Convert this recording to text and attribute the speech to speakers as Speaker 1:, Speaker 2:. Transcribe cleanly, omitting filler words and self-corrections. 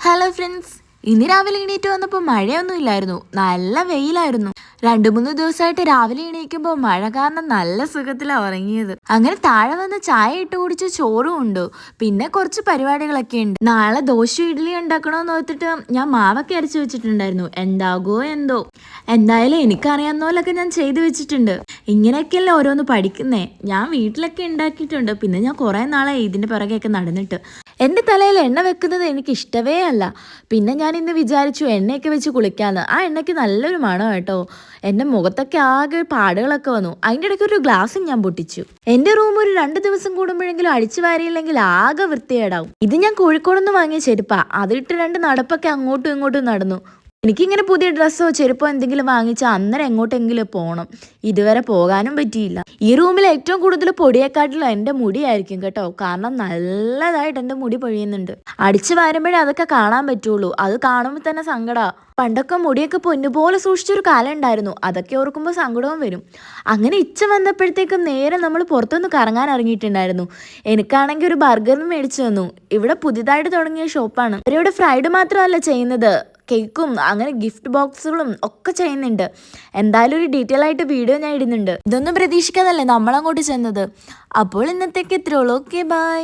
Speaker 1: Hello friends, ഇന്ന് രാവിലെ എണീറ്റ് വന്നപ്പോൾ മഴയൊന്നും ഇല്ലായിരുന്നു, നല്ല വെയിലായിരുന്നു. 2-3 ദിവസമായിട്ട് രാവിലെ എണീക്കുമ്പോൾ മഴ കാരണം നല്ല സുഖത്തിലാണ് ഉറങ്ങിയത്. അങ്ങനെ താഴെ വന്ന് ചായ ഇട്ട് കുടിച്ച് ചോറും ഉണ്ട്. പിന്നെ കുറച്ച് പരിപാടികളൊക്കെ ഉണ്ട്. നാളെ ദോശ ഇഡ്ഡലി ഉണ്ടാക്കണമെന്ന് ഓർത്തിട്ട് ഞാൻ മാവൊക്കെ അരച്ചു വെച്ചിട്ടുണ്ടായിരുന്നു. എന്താകോ എന്തോ. എന്തായാലും എനിക്കറിയാവുന്ന പോലൊക്കെ ഞാൻ ചെയ്തു വെച്ചിട്ടുണ്ട്. ഇങ്ങനെയൊക്കെയല്ലേ ഓരോന്ന് പഠിക്കുന്നേ. ഞാൻ വീട്ടിലൊക്കെ ഉണ്ടാക്കിയിട്ടുണ്ട്. പിന്നെ ഞാൻ കുറേ നാളായി ഇതിന്റെ പിറകെയൊക്കെ നടന്നിട്ട്. എൻ്റെ തലയിൽ എണ്ണ വെക്കുന്നത് എനിക്ക് ഇഷ്ടവേ അല്ല. പിന്നെ ഞാൻ ഇന്ന് വിചാരിച്ചു എണ്ണയൊക്കെ വെച്ച് കുളിക്കാമെന്ന്. ആ എണ്ണയ്ക്ക് നല്ലൊരു മണം കേട്ടോ. എൻ്റെ മുഖത്തൊക്കെ ആകെ പാടുകളൊക്കെ വന്നു. അതിൻ്റെ ഇടയ്ക്ക് ഒരു ഗ്ലാസും ഞാൻ പൊട്ടിച്ചു. എൻ്റെ റൂം ഒരു 2 ദിവസം കൂടുമ്പോഴെങ്കിലും അടിച്ചു വാരിയില്ലെങ്കിൽ ആകെ വൃത്തികേടാവും. ഇത് ഞാൻ കോഴിക്കോട് നിന്ന് വാങ്ങിയ ചെരുപ്പാ. അതിട്ട് 2 നടപ്പൊക്കെ അങ്ങോട്ടും ഇങ്ങോട്ടും നടന്നു. എനിക്കിങ്ങനെ പുതിയ ഡ്രസ്സോ ചെരുപ്പോ എന്തെങ്കിലും വാങ്ങിച്ചാൽ അന്നേരം എങ്ങോട്ടെങ്കിലും പോകണം. ഇതുവരെ പോകാനും പറ്റിയില്ല. ഈ റൂമിൽ ഏറ്റവും കൂടുതൽ പൊടിയെക്കാട്ടിലും എൻ്റെ മുടിയായിരിക്കും കേട്ടോ. കാരണം നല്ലതായിട്ട് എൻ്റെ മുടി പൊഴിയുന്നുണ്ട്. അടിച്ചു വാരുമ്പോഴേ അതൊക്കെ കാണാൻ പറ്റുള്ളൂ. അത് കാണുമ്പോൾ തന്നെ സങ്കടമാ. പണ്ടൊക്കെ മുടിയൊക്കെ പൊന്നുപോലെ സൂക്ഷിച്ചൊരു കാലം ഉണ്ടായിരുന്നു. അതൊക്കെ ഓർക്കുമ്പോൾ സങ്കടവും വരും. അങ്ങനെ വന്നപ്പോഴത്തേക്കും നേരെ നമ്മൾ പുറത്തൊന്ന് കറങ്ങാൻ ഇറങ്ങിയിട്ടുണ്ടായിരുന്നു. എനിക്കാണെങ്കിൽ ഒരു ബർഗറിന് മേടിച്ചു തന്നു. ഇവിടെ പുതിയതായിട്ട് തുടങ്ങിയ ഷോപ്പാണ്. ഇവിടെ ഫ്രൈഡ് മാത്രമല്ല ചെയ്യുന്നത്, കേക്കും അങ്ങനെ ഗിഫ്റ്റ് ബോക്സുകളും ഒക്കെ ചെയ്യുന്നുണ്ട്. എന്തായാലും ഒരു ഡീറ്റെയിൽ ആയിട്ട് വീഡിയോ ഞാൻ ഇടുന്നുണ്ട്. ഇതൊന്നും പ്രതീക്ഷിക്കാതല്ലേ നമ്മളങ്ങോട്ട് ചെന്നത്. അപ്പോൾ ഇന്നത്തേക്ക് ഇത്രയുള്ളൂ. Okay, by.